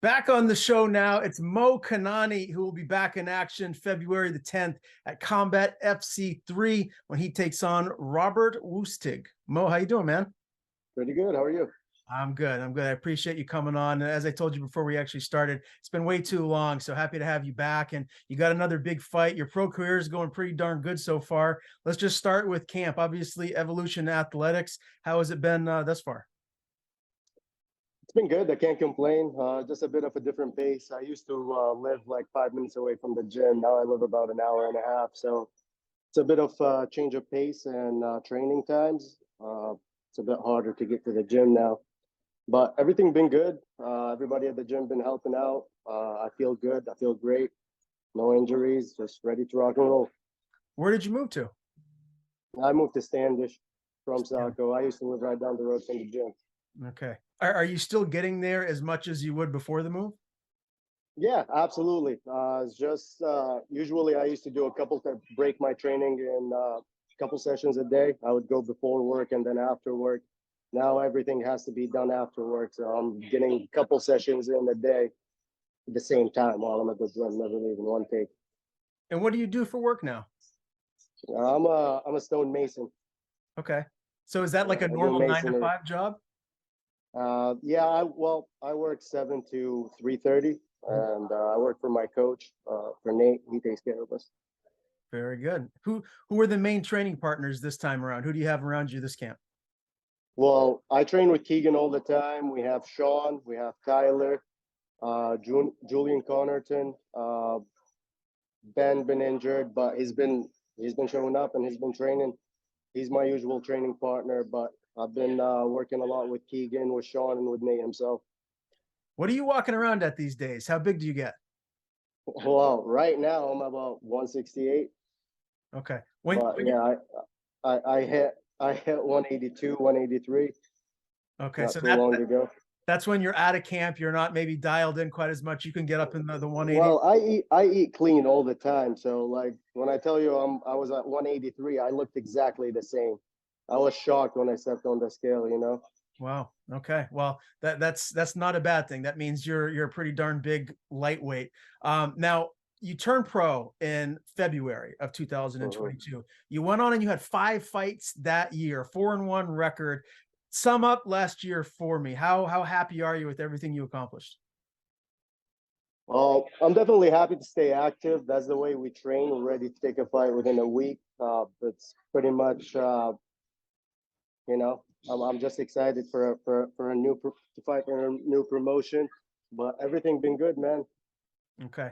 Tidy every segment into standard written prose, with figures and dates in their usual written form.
Back on the show now, it's Mo Kinani who will be back in action February the 10th at Combat FC3 when he takes on Robert Wusstig. Mo, how you doing, man? Pretty good. How are you? I'm good. I'm good. I appreciate you coming on. And as I told you before we actually started, it's been way too long. So happy to have you back. And you got another big fight. Your pro career is going pretty darn good so far. Let's just start with camp. Obviously, Evolution Athletics. How has it been thus far? It's been good. I can't complain. Just a bit of a different pace. I used to live like 5 minutes away from the gym. Now I live about an hour and a half. So it's a bit of a change of pace and training times. It's a bit harder to get to the gym now. But everything been good. Everybody at the gym been helping out. I feel good. I feel great. No injuries. Just ready to rock and roll. Where did you move to? I moved to Standish from Yeah. Saco. I used to live right down the road from the gym. Okay. Are you still getting there as much as you would before the move? Yeah, absolutely. It's just usually I used to do a couple to break my training in a couple sessions a day. I would go before work and then after work. Now everything has to be done after work, so I'm getting a couple sessions in a day at the same time while I'm at the gym, never leaving one take. And what do you do for work now? I'm a stone mason. Okay. So is that like a I do normal nine to masonry. five job? Yeah, I work 7 to 3:30, and I work for my coach, for Nate. He takes care of us. Very good. Who are the main training partners this time around? Who do you have around you this camp? Well, I train with Keegan all the time. We have Sean, we have Tyler, Julian Connerton. Ben been injured, but he's been showing up and he's been training. He's my usual training partner, but I've been working a lot with Keegan, with Sean, and with Nate himself. What are you walking around at these days? How big do you get? Well, right now I'm about 168, Okay. but When you yeah, I hit 182, 183 okay, not so too long ago. that's when you're out of camp, you're not maybe dialed in quite as much. You can get up in the 180. Well, I eat clean all the time. So like when I tell you I was at 183, I looked exactly the same. I was shocked when I stepped on the scale. Wow. Okay. Well, that's not a bad thing. That means you're a pretty darn big lightweight. Now you turned pro in February of Mhm. 2022. You went on and you had 5 fights that year, 4-1 record. Sum up last year for me. How happy are you with everything you accomplished? Well, I'm definitely happy to stay active. That's the way we train. We're ready to take a fight within a week. It's pretty much, I'm just excited for a new to fight for a new promotion. But everything been good, man. Okay.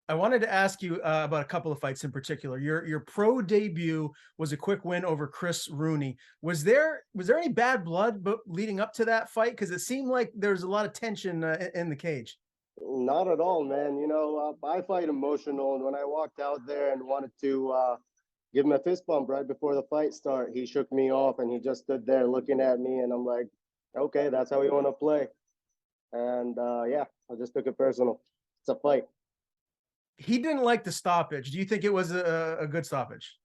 I wanted to ask you about a couple of fights in particular. Your pro debut was a quick win over Chris Rooney. Was there any bad blood but leading up to that fight? Because it seemed like there was a lot of tension in the cage. Not at all, man. I fight emotional, and when I walked out there and wanted to give him a fist bump right before the fight start, he shook me off and he just stood there looking at me, and I'm like, okay, that's how you want to play. And yeah, I just took it personal. It's a fight. He didn't like the stoppage. Do you think it was a good stoppage?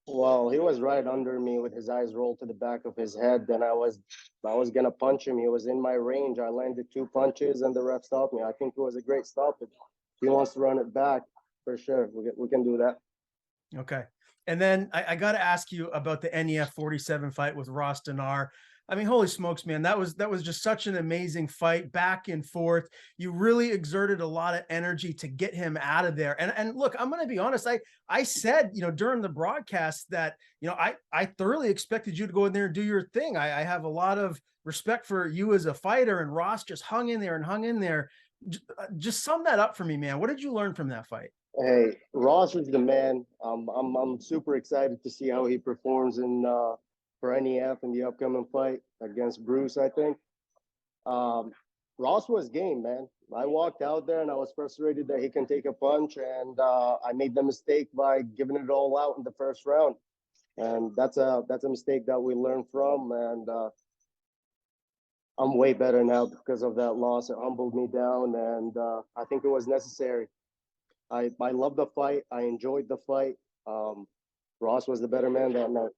Well, he was right under me with his eyes rolled to the back of his head. Then I was gonna punch him. He was in my range. I landed 2 punches, and the ref stopped me. I think it was a great stoppage. If he wants to run it back, for sure, we can do that. Okay. And then I got to ask you about the NEF 47 fight with Ross Dinar. I mean, holy smokes, man. That was just such an amazing fight, back and forth. You really exerted a lot of energy to get him out of there. And look, I'm gonna be honest. I said, during the broadcast that, I thoroughly expected you to go in there and do your thing. I have a lot of respect for you as a fighter, and Ross just hung in there and hung in there. Just sum that up for me, man. What did you learn from that fight? Hey, Ross is the man. I'm super excited to see how he performs in for NEF in the upcoming fight against Bruce, I think. Um, Ross was game, man. I walked out there and I was frustrated that he can take a punch, and I made the mistake by giving it all out in the first round. And that's a mistake that we learned from. And I'm way better now because of that loss. It humbled me down, and I think it was necessary. I love the fight. I enjoyed the fight. Um, Ross was the better man that night.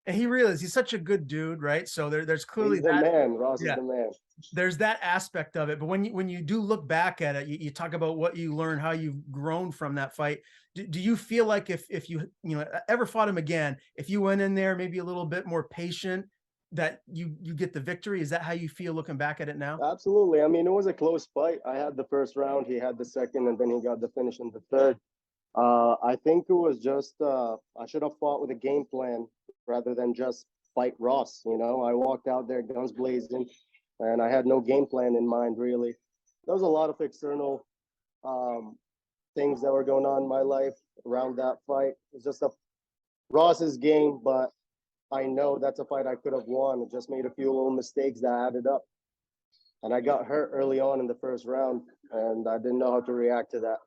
And he really is. He's such a good dude, right? So there's clearly He's the that. man. Ross is Yeah, the man. there's that aspect of it. But when you do look back at it, you talk about what you learned, how you've grown from that fight. Do you feel like if you know ever fought him again, if you went in there maybe a little bit more patient, that you get the victory? Is that how you feel looking back at it now? Absolutely. I mean, it was a close fight. I had the first round, he had the second, and then he got the finish in the third. I think it was just I should have fought with a game plan rather than just fight Ross. You know, I walked out there guns blazing, and I had no game plan in mind really. There was a lot of external um, things that were going on in my life around that fight. It's just a Ross's game, but I know that's a fight I could have won. I just made a few little mistakes that added up, and I got hurt early on in the first round, and I didn't know how to react to that.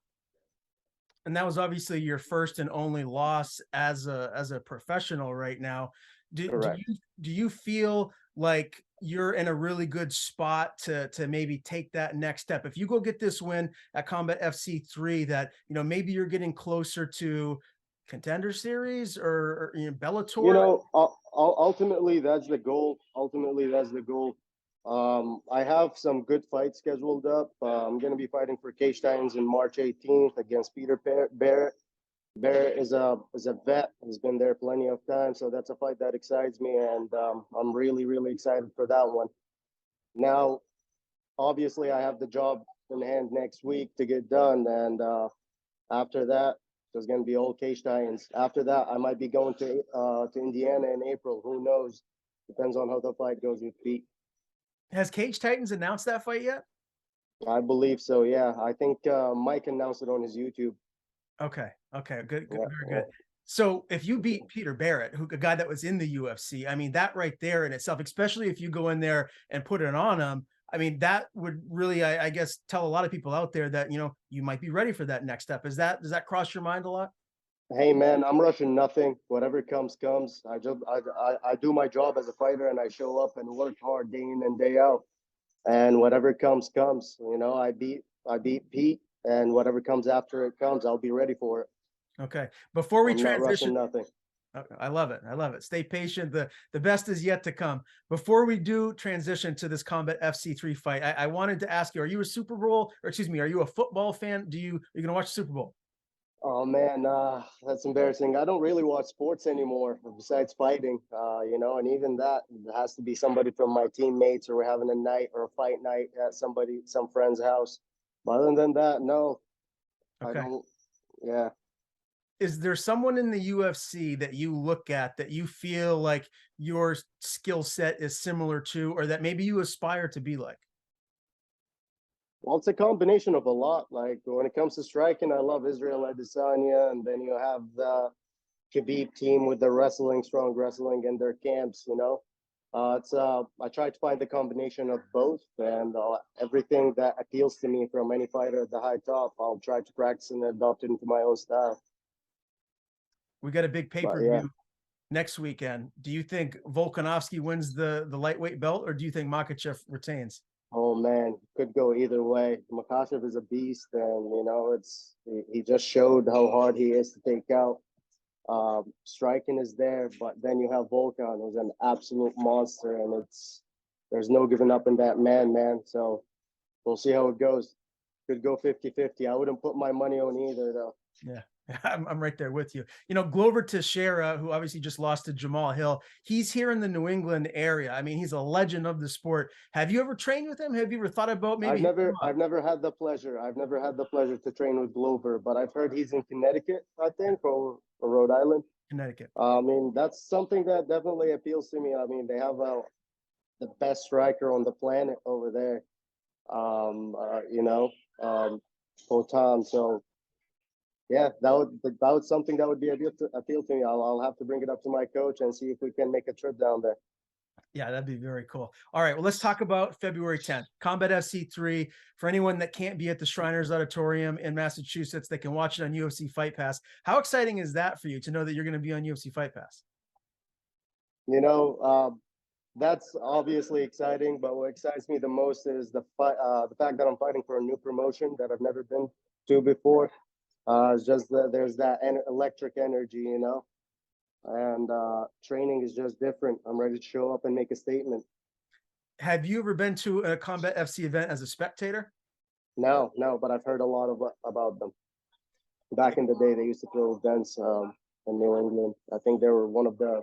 And that was obviously your first and only loss as a professional right now. Correct. Do you feel like you're in a really good spot to maybe take that next step? If you go get this win at Combat FC3, that you know maybe you're getting closer to Contender Series or you know, You Bellator. know, ultimately that's the goal. Ultimately, that's the goal. I have some good fights scheduled up. I'm going to be fighting for Cage Titans in March 18th against Peter Barrett. Barrett is a vet. He's been there plenty of time, so that's a fight that excites me, and I'm really excited for that one. Now, obviously, I have the job in hand next week to get done, and after that, there's going to be old Cage Titans. After that, I might be going to Indiana in April. Who knows? Depends on how the fight goes with Pete. Has Cage Titans announced that fight yet? I believe so. Yeah, I think Mike announced it on his YouTube. Okay. Okay. Good. Yeah, Very yeah. good. So if you beat Peter Barrett, who a guy that was in the UFC, I mean that right there in itself, especially if you go in there and put it on him, I mean that would really, I guess, tell a lot of people out there that you know you might be ready for that next step. Is that does that cross your mind a lot? Hey man, I'm rushing nothing. Whatever comes, comes. I do my job as a fighter, and I show up and work hard day in and day out. And whatever comes, comes. You know, I beat Pete, and whatever comes after it comes, I'll be ready for it. Okay. Before we I'm not rushing transition, nothing. I love it. I love it. Stay patient. The best is yet to come. Before we do transition to this Combat FC3 fight, I wanted to ask you: are you a Super Bowl, or excuse me, are you a football fan? Are you gonna watch the Super Bowl? Oh man, that's embarrassing. I don't really watch sports anymore besides fighting. You know, and even that it has to be somebody from my teammates, or we're having a night or a fight night at some friend's house. But other than that, no, I Okay. don't. Yeah. Is there someone in the UFC that you look at that you feel like your skill set is similar to, or that maybe you aspire to be like? Well, it's a combination of a lot. Like when it comes to striking, I love Israel Adesanya, and then you have the Khabib team with the wrestling, strong wrestling, and their camps. You know, it's I try to find the combination of both, and everything that appeals to me from any fighter at the high top, I'll try to practice and adopt it into my own style. We got a big But yeah, pay-per-view next weekend. Do you think Volkanovski wins the lightweight belt, or do you think Makachev retains? oh man, could go either way. Makachev is a beast, and you know, he just showed how hard he is to take out. Striking is there, but then you have Volkan, who's an absolute monster, and there's no giving up in that man. So we'll see how it goes. Could go 50-50. I wouldn't put my money on either, though. Yeah. I'm right there with you. You know, Glover Teixeira, who obviously just lost to Jamal Hill, he's here in the New England area. I mean, he's a legend of the sport. Have you ever trained with him? Have you ever thought about maybe hitting him up? I've never had the pleasure. I've never had the pleasure to train with Glover, but I've heard he's in Connecticut, I think, or Rhode Island. Connecticut. I mean, that's something that definitely appeals to me. I mean, they have the best striker on the planet over there. You know, Potan. So yeah, that would something that would be appeal to me. I'll have to bring it up to my coach and see if we can make a trip down there. Yeah, that'd be very cool. All right, well, let's talk about February 10th, Combat FC3. For anyone that can't be at the Shriners Auditorium in Massachusetts, they can watch it on UFC Fight Pass. How exciting is that for you to know that you're going to be on UFC Fight Pass? You know, that's obviously exciting, but what excites me the most is the fact that I'm fighting for a new promotion that I've never been to before. It's just that there's that electric energy, you know. and training is just different. I'm ready to show up and make a statement. Have you ever been to a Combat FC event as a spectator? No, no, but I've heard a lot of about them. Back in the day, they used to throw events in New England. I think they were one of the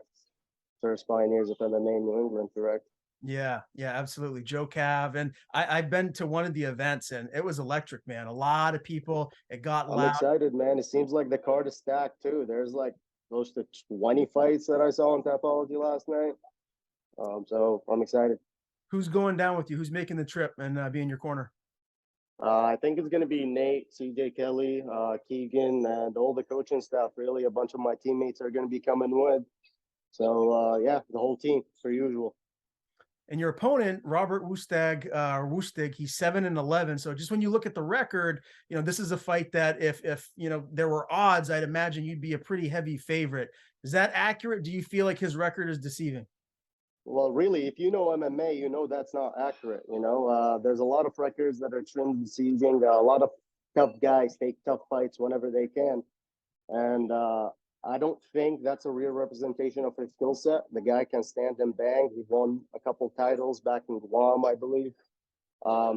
first pioneers of MMA in New England, correct? Yeah, yeah, absolutely. Joe Cav. And I've been to one of the events and it was electric, man. A lot of people. It got I'm loud. excited, man. It seems like the card is stacked too. There's like close to 20 fights that I saw on Tapology last night. So I'm excited. Who's going down with you? Who's making the trip and be in your corner? I think it's going to be Nate, CJ Kelly, Keegan, and all the coaching staff. Really, a bunch of my teammates are going to be coming with. So yeah, the whole team per usual. And your opponent, Robert Wusstig, he's 7-11. So just when you look at the record, this is a fight that if there were odds, I'd imagine you'd be a pretty heavy favorite. Is that accurate? Do you feel like his record is deceiving? Well, really, if you know MMA, you know that's not accurate. There's a lot of records that are trimmed deceiving. A lot of tough guys take tough fights whenever they can, and I don't think that's a real representation of his skill set. The guy can stand and bang. He won a couple titles back in Guam, I believe.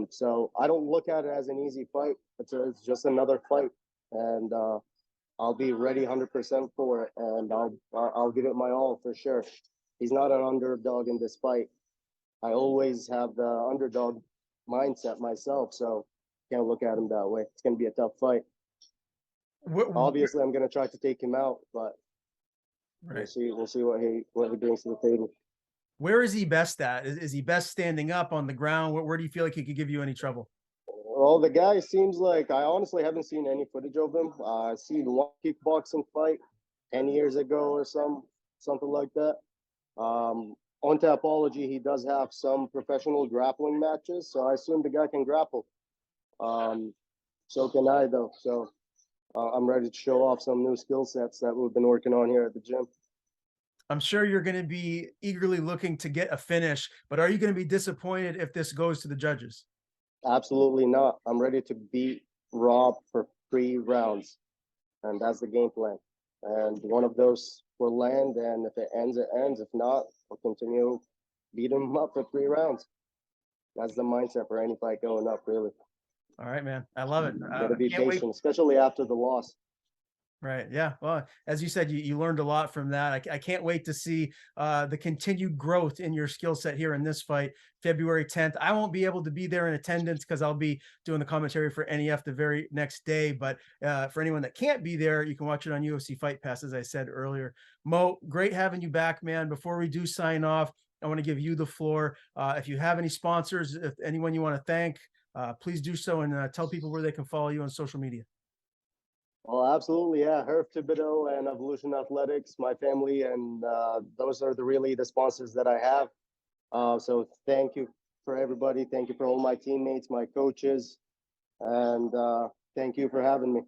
So I don't look at it as an easy fight. It's just another fight, and I'll be ready 100% for it, and I'll give it my all for sure. He's not an underdog in this fight. I always have the underdog mindset myself, so can't look at him that way. It's going to be a tough fight. Obviously, I'm going to try to take him out, but Right. we'll see. We'll see what he brings to the table. Where is he best at? Is he best standing up on the ground? Where do you feel like he could give you any trouble? Well, the guy seems like I honestly haven't seen any footage of him. I've seen one kickboxing fight 10 years ago or something like that. On Tapology, he does have some professional grappling matches, so I assume the guy can grapple. So can I, though. So I'm ready to show off some new skill sets that we've been working on here at the gym. I'm sure you're going to be eagerly looking to get a finish, but are you going to be disappointed if this goes to the judges? Absolutely not. I'm ready to beat Rob for 3 rounds, and that's the game plan. And one of those will land, and if it ends, it ends. If not, we'll continue beating him up for 3 rounds. That's the mindset for any fight going up, really. All right, man. I love it. Gotta be Can't wait. patient, especially after the loss. Right. Yeah. Well, as you said, you learned a lot from that. I can't wait to see the continued growth in your skill set here in this fight, February 10th. I won't be able to be there in attendance because I'll be doing the commentary for NEF the very next day. But for anyone that can't be there, you can watch it on UFC Fight Pass, as I said earlier. Mo, great having you back, man. Before we do sign off, I want to give you the floor. If you have any sponsors, if anyone you want to thank, please do so and tell people where they can follow you on social media. Oh, absolutely, yeah. Herb Thibodeau and Evolution Athletics, my family, and those are really the sponsors that I have. So thank you for everybody. Thank you for all my teammates, my coaches, and thank you for having me.